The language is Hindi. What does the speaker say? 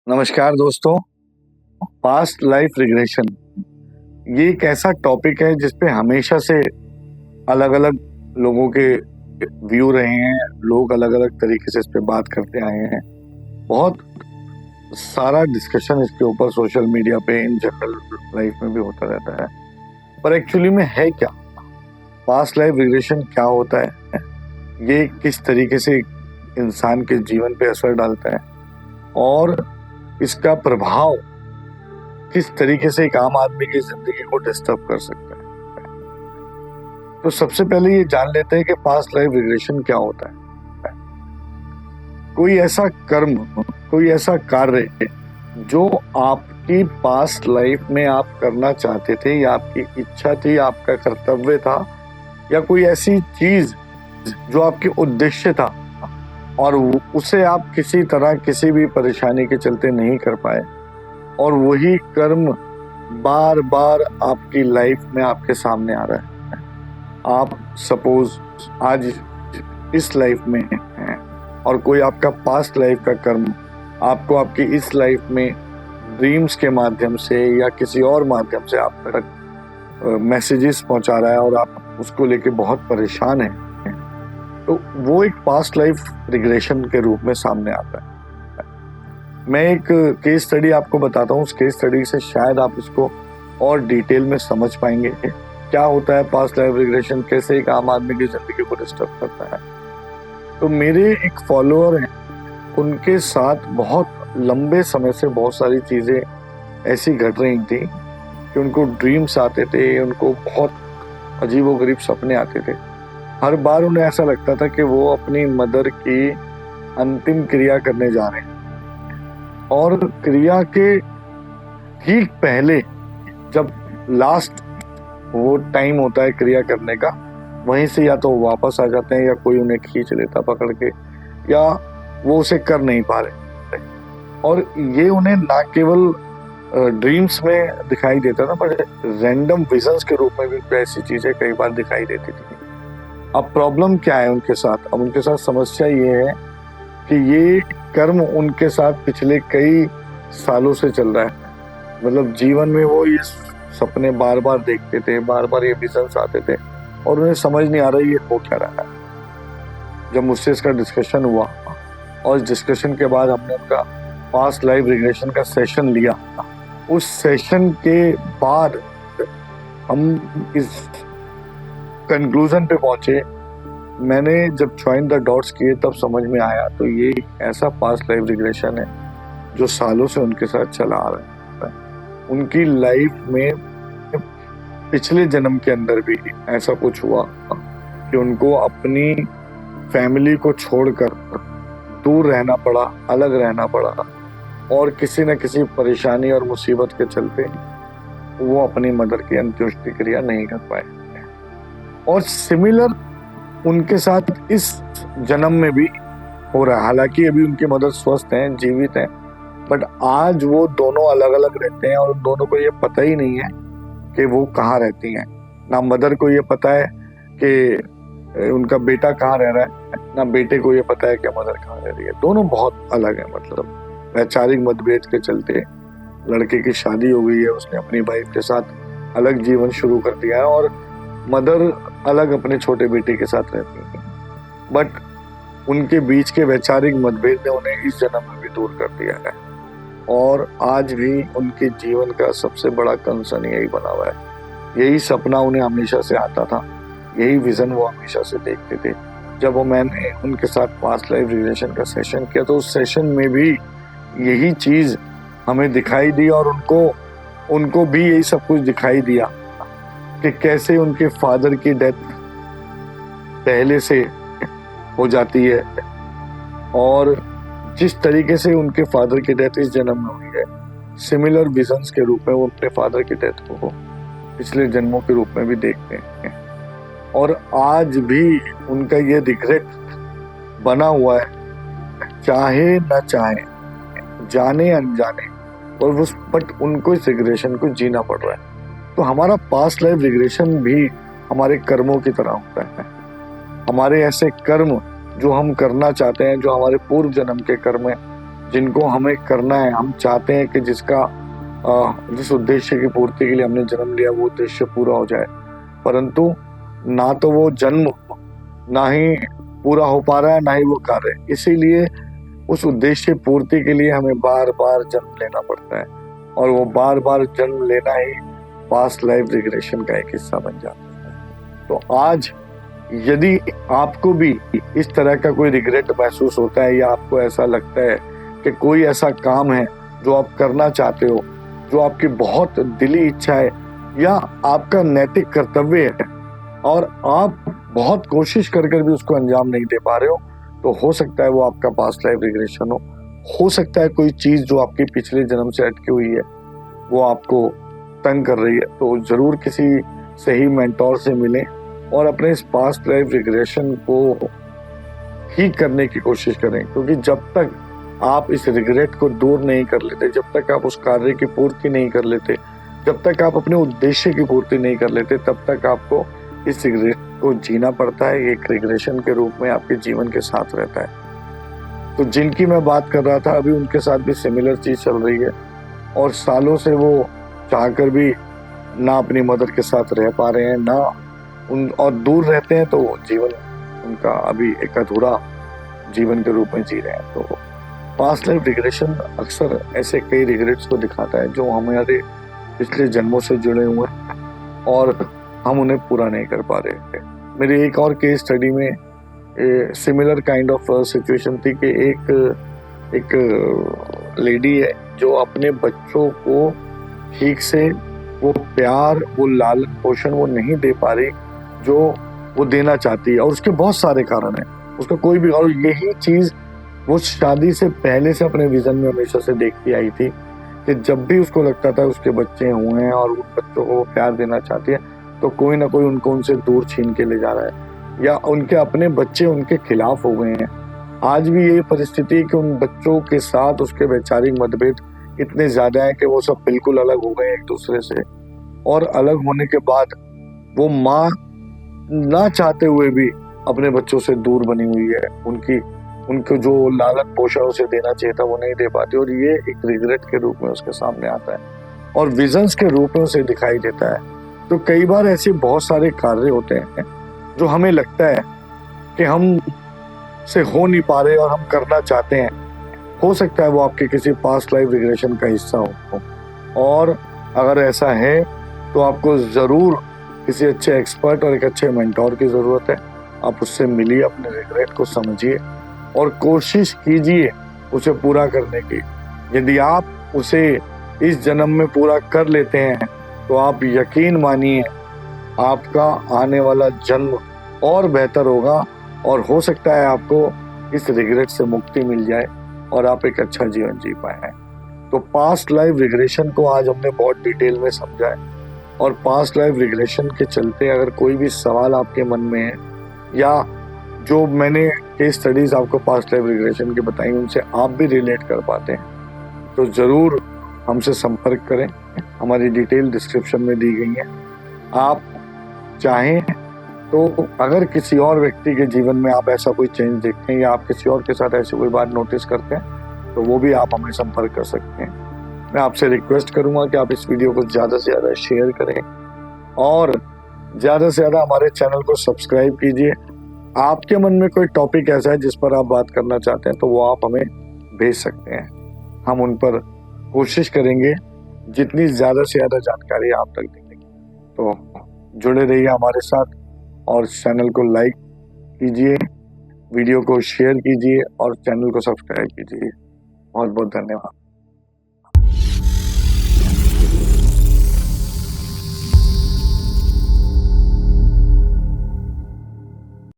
नमस्कार दोस्तों। पास्ट लाइफ रिग्रेशन ये एक ऐसा टॉपिक है जिस पे हमेशा से अलग अलग लोगों के व्यू रहे हैं। लोग अलग अलग तरीके से इस पे बात करते आए हैं। बहुत सारा डिस्कशन इसके ऊपर सोशल मीडिया पे इन जनरल लाइफ में भी होता रहता है। पर एक्चुअली में है क्या पास्ट लाइफ रिग्रेशन, क्या होता है, ये किस तरीके से इंसान के जीवन पे असर डालता है और इसका प्रभाव किस तरीके से एक आम आदमी की जिंदगी को डिस्टर्ब कर सकता है। तो सबसे पहले ये जान लेते हैं कि पास्ट लाइफ रिग्रेशन क्या होता है। कोई ऐसा कर्म, कोई ऐसा कार्य जो आपकी पास्ट लाइफ में आप करना चाहते थे या आपकी इच्छा थी, आपका कर्तव्य था, या कोई ऐसी चीज जो आपके उद्देश्य था और उसे आप किसी तरह किसी भी परेशानी के चलते नहीं कर पाए, और वही कर्म बार बार आपकी लाइफ में आपके सामने आ रहा है। आप सपोज आज इस लाइफ में हैं और कोई आपका पास्ट लाइफ का कर्म आपको आपकी इस लाइफ में ड्रीम्स के माध्यम से या किसी और माध्यम से आप तक मैसेजेस पहुंचा रहा है और आप उसको लेके बहुत परेशान हैं, तो वो एक पास्ट लाइफ रिग्रेशन के रूप में सामने आता है। मैं एक केस स्टडी आपको बताता हूँ। उस केस स्टडी से शायद आप इसको और डिटेल में समझ पाएंगे क्या होता है पास्ट लाइफ रिग्रेशन, कैसे एक आम आदमी की जिंदगी को डिस्टर्ब करता है। तो मेरे एक फॉलोअर हैं, उनके साथ बहुत लंबे समय से बहुत सारी चीजें ऐसी घट रही थी कि उनको ड्रीम्स आते थे, उनको बहुत अजीबोगरीब सपने आते थे। हर बार उन्हें ऐसा लगता था कि वो अपनी मदर की अंतिम क्रिया करने जा रहे हैं, और क्रिया के ठीक पहले जब लास्ट वो टाइम होता है क्रिया करने का, वहीं से या तो वापस आ जाते हैं या कोई उन्हें खींच लेता पकड़ के, या वो उसे कर नहीं पा रहे। और ये उन्हें ना केवल ड्रीम्स में दिखाई देता था, पर रैंडम विजन्स के रूप में भी ऐसी चीजें कई बार दिखाई देती थी। अब प्रॉब्लम क्या है उनके साथ? अब उनके साथ समस्या ये है कि ये कर्म उनके साथ पिछले कई सालों से चल रहा है। मतलब जीवन में वो ये सपने बार बार देखते थे, बार बार ये विजन्स आते थे, और उन्हें समझ नहीं आ रहा ये हो क्या रहा है। जब मुझसे इसका डिस्कशन हुआ और इस डिस्कशन के बाद हमने उनका पास्ट लाइफ रिग्रेशन का सेशन लिया, उस सेशन के बाद हम इस कंक्लूजन पे पहुंचे। मैंने जब ज्वाइन द डॉट्स किए तब समझ में आया, तो ये ऐसा पास्ट लाइफ रिग्रेशन है जो सालों से उनके साथ चला आ रहा है। उनकी लाइफ में पिछले जन्म के अंदर भी ऐसा कुछ हुआ कि उनको अपनी फैमिली को छोड़कर दूर रहना पड़ा, अलग रहना पड़ा, और किसी न किसी परेशानी और मुसीबत के चलते वो अपनी मदर की अंत्येष्टि क्रिया नहीं कर पाए। और सिमिलर उनके साथ इस जन्म में भी हो रहा है। हालांकि अभी उनकी मदर स्वस्थ हैं, जीवित हैं, बट आज वो दोनों अलग अलग रहते हैं और उन दोनों को ये पता ही नहीं है कि वो कहाँ रहती हैं। ना मदर को ये पता है कि उनका बेटा कहाँ रह रहा है, ना बेटे को ये पता है कि मदर कहाँ रह रही है। दोनों बहुत अलग हैं। मतलब वैचारिक मतभेद के चलते लड़के की शादी हो गई है, उसने अपनी वाइफ के साथ अलग जीवन शुरू कर दिया है, और मदर अलग अपने छोटे बेटे के साथ रहती है। बट उनके बीच के वैचारिक मतभेद ने उन्हें इस जन्म में भी दूर कर दिया है, और आज भी उनके जीवन का सबसे बड़ा कंसर्न यही बना हुआ है। यही सपना उन्हें हमेशा से आता था, यही विजन वो हमेशा से देखते थे। जब वो मैंने उनके साथ पास्ट लाइफ रिग्रेशन का सेशन किया, तो उस सेशन में भी यही चीज हमें दिखाई दी, और उनको भी यही सब कुछ दिखाई दिया कि कैसे उनके फादर की डेथ पहले से हो जाती है, और जिस तरीके से उनके फादर की डेथ इस जन्म में हुई है, सिमिलर विजन्स के रूप में वो अपने फादर की डेथ को पिछले जन्मों के रूप में भी देखते हैं। और आज भी उनका ये रिग्रेट बना हुआ है, चाहे न चाहे, जाने अनजाने, और उस बट उनको इस रिग्रेशन को जीना पड़ रहा है। तो हमारा पास्ट लाइफ रिग्रेशन भी हमारे कर्मों की तरह होता है। हमारे ऐसे कर्म जो हम करना चाहते हैं, जो हमारे पूर्व जन्म के कर्म हैं, जिनको हमें करना है, हम चाहते हैं कि जिस उद्देश्य की पूर्ति के लिए हमने जन्म लिया वो उद्देश्य पूरा हो जाए, परंतु ना तो वो जन्म ना ही पूरा हो पा रहा है, ना ही वो कार्य। इसीलिए उस उद्देश्य पूर्ति के लिए हमें बार बार जन्म लेना पड़ता है, और वो बार बार जन्म लेना ही पास्ट लाइफ रिग्रेशन का एक हिस्सा बन जाता है। तो आज यदि आपको भी इस तरह का कोई रिग्रेट महसूस होता है, या आपको ऐसा लगता है कि कोई ऐसा काम है जो आप करना चाहते हो, जो आपकी बहुत दिली इच्छा है या आपका नैतिक कर्तव्य है, और आप बहुत कोशिश कर भी उसको अंजाम नहीं दे पा रहे हो, तो हो सकता है वो आपका पास्ट लाइफ रिग्रेशन हो सकता है कोई चीज जो आपकी पिछले जन्म से अटकी हुई है वो आपको तंग कर रही है। तो जरूर किसी सही मेंटोर से मिलें और अपने इस पास्ट लाइफ रिग्रेशन को ठीक करने की कोशिश करें, क्योंकि जब तक आप इस रिग्रेट को दूर नहीं कर लेते, जब तक आप उस कार्य की पूर्ति नहीं कर लेते, जब तक आप अपने उद्देश्य की पूर्ति नहीं कर लेते, तब तक आपको इस रिग्रेट को जीना पड़ता है। एक रिग्रेशन के रूप में आपके जीवन के साथ रहता है। तो जिनकी मैं बात कर रहा था अभी, उनके साथ भी सिमिलर चीज चल रही है, और सालों से वो चाहकर भी ना अपनी मदर के साथ रह पा रहे हैं, ना और दूर रहते हैं, तो जीवन उनका अभी एक अधूरा जीवन के रूप में जी रहे हैं। तो पास्ट लाइफ रिग्रेशन अक्सर ऐसे कई रिग्रेट्स को दिखाता है जो हमारे पिछले जन्मों से जुड़े हुए हैं और हम उन्हें पूरा नहीं कर पा रहे थे। मेरी एक और केस स्टडी में सिमिलर काइंड ऑफ सिचुएशन थी कि एक लेडी है जो अपने बच्चों को ठीक से वो प्यार, वो लालन पोषण वो नहीं दे पा रही जो वो देना चाहती है, और उसके बहुत सारे कारण हैं, उसका कोई भी। और यही चीज वो शादी से पहले से अपने विजन में हमेशा से देखती आई थी कि जब भी उसको लगता था उसके बच्चे हुए हैं और उन बच्चों को प्यार देना चाहती है, तो कोई ना कोई उनको उनसे दूर छीन के ले जा रहा है, या उनके अपने बच्चे उनके खिलाफ हो गए हैं। आज भी यही परिस्थिति है कि उन बच्चों के साथ उसके वैचारिक मतभेद इतने ज्यादा है कि वो सब बिल्कुल अलग हो गए एक दूसरे से, और अलग होने के बाद वो माँ ना चाहते हुए भी अपने बच्चों से दूर बनी हुई है। उनको जो लालन पोषण उसे देना चाहिए था वो नहीं दे पाती, और ये एक रिग्रेट के रूप में उसके सामने आता है और विजन्स के रूप में उसे दिखाई देता है। तो कई बार ऐसे बहुत सारे कार्य होते हैं जो हमें लगता है कि हम से हो नहीं पा रहे और हम करना चाहते हैं। हो सकता है वो आपके किसी पास्ट लाइफ रिग्रेशन का हिस्सा हो, और अगर ऐसा है तो आपको जरूर किसी अच्छे एक्सपर्ट और एक अच्छे मेंटोर की जरूरत है। आप उससे मिलिए, अपने रिग्रेट को समझिए और कोशिश कीजिए उसे पूरा करने की। यदि आप उसे इस जन्म में पूरा कर लेते हैं तो आप यकीन मानिए आपका आने वाला जन्म और बेहतर होगा, और हो सकता है आपको इस रिग्रेट से मुक्ति मिल जाए और आप एक अच्छा जीवन जी पाए। तो पास्ट लाइफ रिग्रेशन को आज हमने बहुत डिटेल में समझा है, और पास्ट लाइफ रिग्रेशन के चलते अगर कोई भी सवाल आपके मन में है, या जो मैंने केस स्टडीज आपको पास्ट लाइफ रिग्रेशन की बताई उनसे आप भी रिलेट कर पाते हैं, तो जरूर हमसे संपर्क करें। हमारी डिटेल डिस्क्रिप्शन में दी गई है। आप चाहें तो अगर किसी और व्यक्ति के जीवन में आप ऐसा कोई चेंज देखते हैं, या आप किसी और के साथ ऐसी कोई बात नोटिस करते हैं, तो वो भी आप हमें संपर्क कर सकते हैं। मैं आपसे रिक्वेस्ट करूंगा कि आप इस वीडियो को ज़्यादा से ज़्यादा शेयर करें और ज़्यादा से ज़्यादा हमारे चैनल को सब्सक्राइब कीजिए। आपके मन में कोई टॉपिक ऐसा है जिस पर आप बात करना चाहते हैं तो वो आप हमें भेज सकते हैं, हम उन पर कोशिश करेंगे जितनी ज़्यादा से ज़्यादा जानकारी आप तक देने की। तो जुड़े रहिए हमारे साथ और चैनल को लाइक कीजिए, वीडियो को शेयर कीजिए और चैनल को सब्सक्राइब कीजिए। बहुत बहुत धन्यवाद।